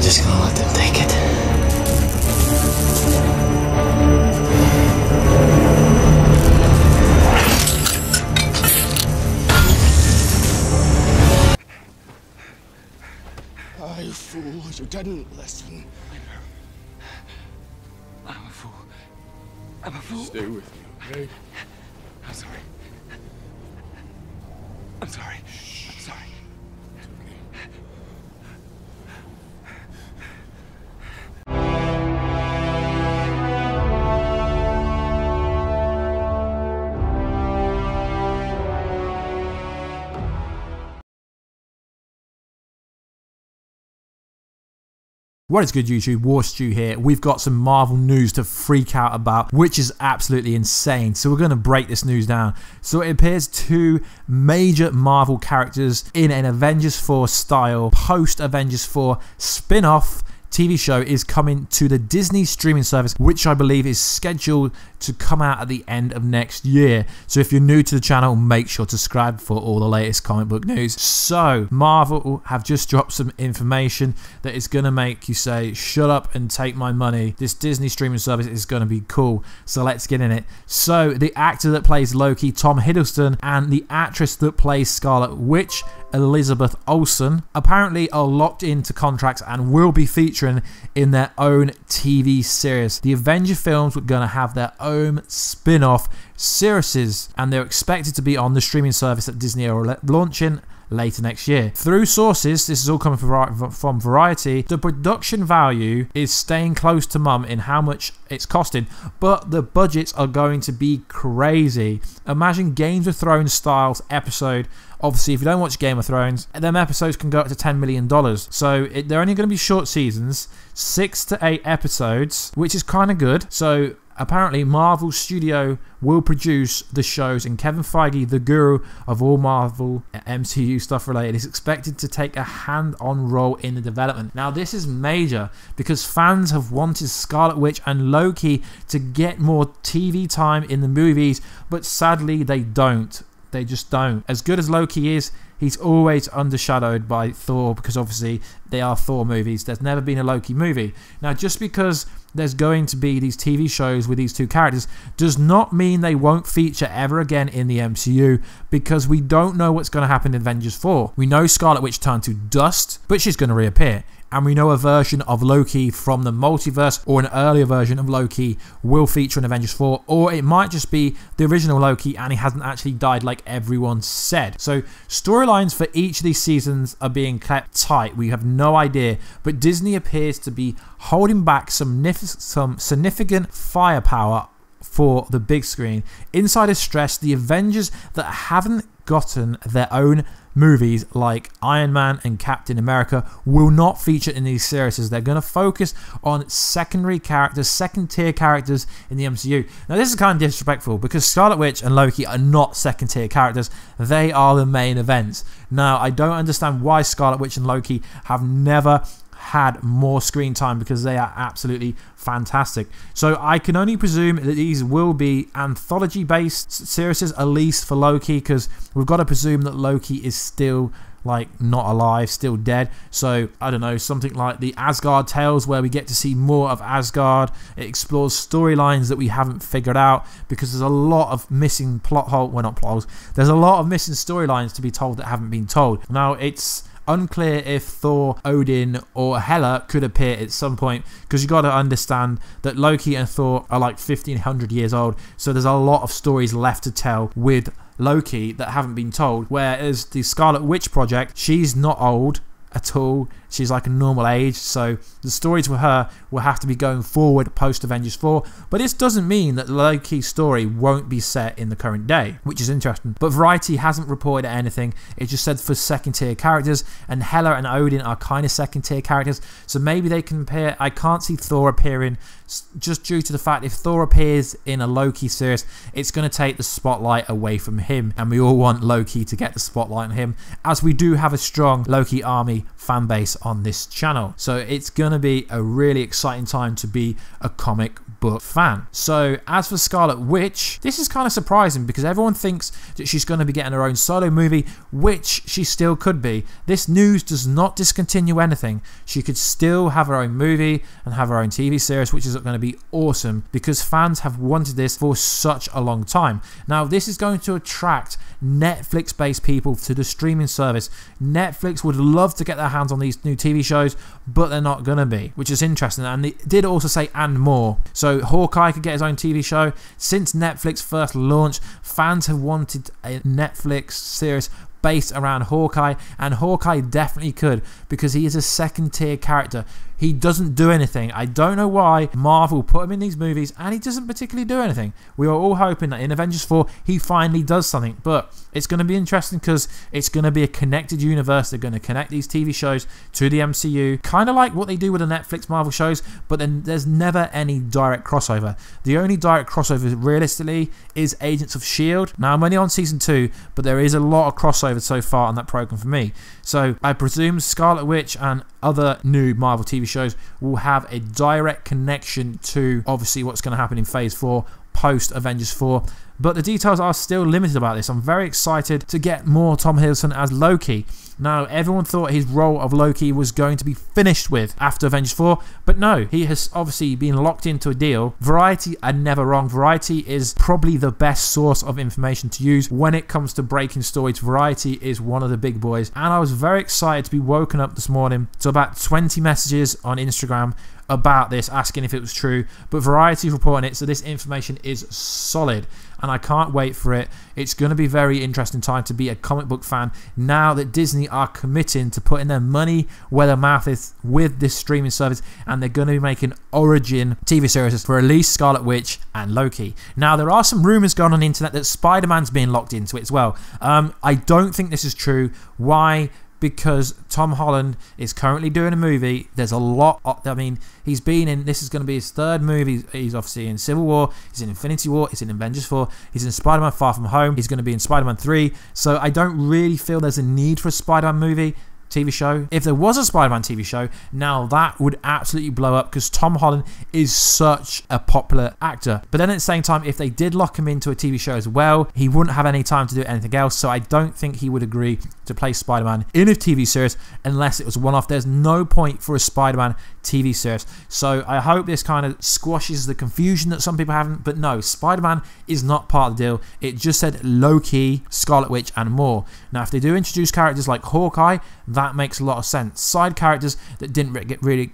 just gonna let them take it. Oh, you fool. You didn't listen. I'm a fool. I'm a fool. Stay with me, okay? I'm sorry. I'm sorry. I'm sorry. What is good, YouTube? Warstu here. We've got some Marvel news to freak out about, which is absolutely insane. So we're going to break this news down. So it appears two major Marvel characters in an Avengers 4 style post-Avengers 4 spin-off TV show is coming to the Disney streaming service, which I believe is scheduled to come out at the end of next year. So if you're new to the channel, make sure to subscribe for all the latest comic book news. So Marvel have just dropped some information that is going to make you say, shut up and take my money. This Disney streaming service is going to be cool. So let's get in it. So the actor that plays Loki, Tom Hiddleston, and the actress that plays Scarlet Witch, Elizabeth Olsen, apparently are locked into contracts and will be featuring in their own TV series. The Avenger films were going to have their own spin-off series, and they're expected to be on the streaming service that Disney are launching later next year. Through sources, this is all coming from Variety, the production value is staying close to mum in how much it's costing, but the budgets are going to be crazy. Imagine Game of Thrones styles episode. Obviously, if you don't watch Game of Thrones, them episodes can go up to $10 million. So they're only going to be short seasons, 6 to 8 episodes, which is kind of good. So apparently Marvel Studio will produce the shows, and Kevin Feige, the guru of all Marvel MCU stuff related, is expected to take a hand-on role in the development. Now this is major because fans have wanted Scarlet Witch and Loki to get more TV time in the movies, but sadly they don't. They just don't. As good as Loki is, he's always undershadowed by Thor, because obviously they are Thor movies. There's never been a Loki movie. Now, just because there's going to be these TV shows with these two characters does not mean they won't feature ever again in the MCU, because we don't know what's going to happen in Avengers 4. We know Scarlet Witch turned to dust, but she's going to reappear. And we know a version of Loki from the multiverse, or an earlier version of Loki, will feature in Avengers 4, or it might just be the original Loki and he hasn't actually died like everyone said. So storylines for each of these seasons are being kept tight. We have no idea, but Disney appears to be holding back some significant firepower for the big screen. Insiders stress the Avengers that haven't gotten their own movies like Iron Man and Captain America will not feature in these series. They're going to focus on secondary characters, second tier characters in the MCU. Now this is kind of disrespectful, because Scarlet Witch and Loki are not second tier characters. They are the main events. Now I don't understand why Scarlet Witch and Loki have never had more screen time, because they are absolutely fantastic. So I can only presume that these will be anthology based series, at least for Loki, because we've got to presume that Loki is still like not alive, still dead. So I don't know, something like the Asgard Tales, where we get to see more of Asgard. It explores storylines that we haven't figured out, because there's a lot of missing plot holes. Well, not plot holes, there's a lot of missing storylines to be told that haven't been told. Now it's unclear if Thor, Odin, or Hela could appear at some point, because you got to understand that Loki and Thor are like 1500 years old, so there's a lot of stories left to tell with Loki that haven't been told. Whereas the Scarlet Witch project, she's not old at all. She's like a normal age, so the stories for her will have to be going forward post Avengers 4. But this doesn't mean that Loki's story won't be set in the current day, which is interesting. But Variety hasn't reported anything. It just said for second tier characters, and Hela and Odin are kind of second tier characters, so maybe they can appear. I can't see Thor appearing, just due to the fact if Thor appears in a Loki series, it's going to take the spotlight away from him, and we all want Loki to get the spotlight on him, as we do have a strong Loki army fan base on this channel. So it's going to be a really exciting time to be a comic book fan. So as for Scarlet Witch, this is kind of surprising because everyone thinks that she's going to be getting her own solo movie, which she still could be. This news does not discontinue anything. She could still have her own movie and have her own TV series, which is going to be awesome because fans have wanted this for such a long time. Now, this is going to attract Netflix-based people to the streaming service. Netflix would love to get their hands on these new TV shows, but they're not going to be, which is interesting. And they did also say and more. So Hawkeye could get his own TV show. Since Netflix first launched, fans have wanted a Netflix series based around Hawkeye, and Hawkeye definitely could because he is a second tier character. He doesn't do anything. I don't know why Marvel put him in these movies and he doesn't particularly do anything. We were all hoping that in Avengers 4 he finally does something, but it's going to be interesting because it's going to be a connected universe. They're going to connect these TV shows to the MCU, kind of like what they do with the Netflix Marvel shows, but then there's never any direct crossover. The only direct crossover realistically is Agents of S.H.I.E.L.D. Now, I'm only on season 2, but there is a lot of crossover so far on that program for me. So I presume Scarlet Witch and other new Marvel TV shows will have a direct connection to obviously what's going to happen in Phase 4 post Avengers 4, but the details are still limited about this. I'm very excited to get more Tom Hiddleston as Loki. Now, everyone thought his role of Loki was going to be finished with after Avengers 4, but no, he has obviously been locked into a deal. Variety are never wrong. Variety is probably the best source of information to use when it comes to breaking stories. Variety is one of the big boys, and I was very excited to be woken up this morning to about 20 messages on Instagram about this, asking if it was true, but Variety is reporting it, so this information is solid and I can't wait for it. It's going to be a very interesting time to be a comic book fan now that Disney are committing to putting their money where their mouth is with this streaming service, and they're going to be making origin TV series for at least Scarlet Witch and Loki. Now, there are some rumors going on the internet that Spider-Man's being locked into it as well. I don't think this is true. Why? Because Tom Holland is currently doing a movie. There's a lot of, I mean, he's been in, this is going to be his third movie. He's obviously in Civil War, he's in Infinity War, he's in Avengers 4, he's in Spider-Man Far From Home, he's going to be in Spider-Man 3. So I don't really feel there's a need for a Spider-Man movie. TV show. If there was a Spider-Man TV show, now that would absolutely blow up because Tom Holland is such a popular actor. But then at the same time, if they did lock him into a TV show as well, he wouldn't have any time to do anything else. So I don't think he would agree to play Spider-Man in a TV series unless it was one-off. There's no point for a Spider-Man TV series. So I hope this kind of squashes the confusion that some people haven't. But no, Spider-Man is not part of the deal. It just said Loki, Scarlet Witch, and more. Now, if they do introduce characters like Hawkeye, that makes a lot of sense. Side characters that didn't really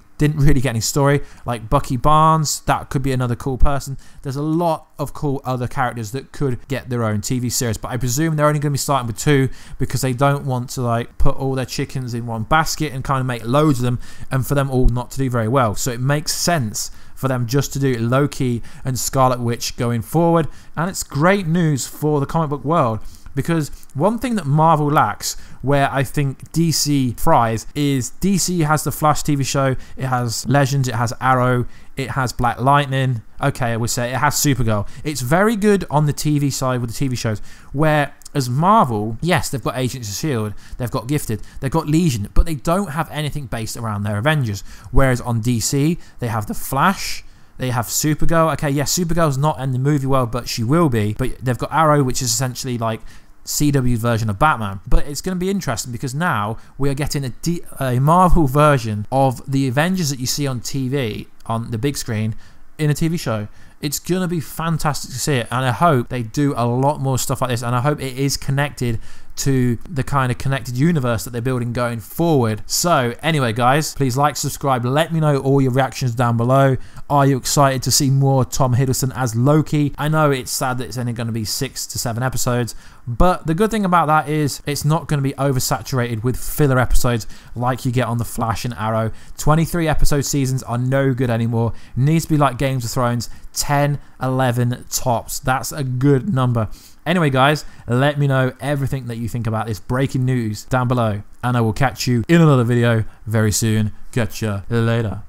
get any story, like Bucky Barnes, that could be another cool person. There's a lot of cool other characters that could get their own TV series, but I presume they're only going to be starting with 2 because they don't want to like put all their chickens in one basket and kind of make loads of them and for them all not to do very well. So it makes sense for them just to do Loki and Scarlet Witch going forward, and it's great news for the comic book world. Because one thing that Marvel lacks, where I think DC thrives, is DC has the Flash TV show, it has Legends, it has Arrow, it has Black Lightning, okay, I would say it has Supergirl. It's very good on the TV side with the TV shows, where as Marvel, yes, they've got Agents of S.H.I.E.L.D., they've got Gifted, they've got Legion, but they don't have anything based around their Avengers. Whereas on DC, they have the Flash, they have Supergirl. Okay, yes, Supergirl's not in the movie world, but she will be. But they've got Arrow, which is essentially like CW's version of Batman. But it's going to be interesting because now we are getting a Marvel version of the Avengers that you see on TV, on the big screen, in a TV show. It's going to be fantastic to see it, and I hope they do a lot more stuff like this, and I hope it is connected to the kind of connected universe that they're building going forward. So anyway, guys, please like, subscribe, let me know all your reactions down below. Are you excited to see more Tom Hiddleston as Loki? I know it's sad that it's only going to be 6 to 7 episodes, but the good thing about that is it's not going to be oversaturated with filler episodes like you get on The Flash and Arrow. 23 episode seasons are no good anymore. It needs to be like Games of Thrones, 10, 11 tops. That's a good number. Anyway, guys, let me know everything that you think about this breaking news down below, and I will catch you in another video very soon. Catch ya later.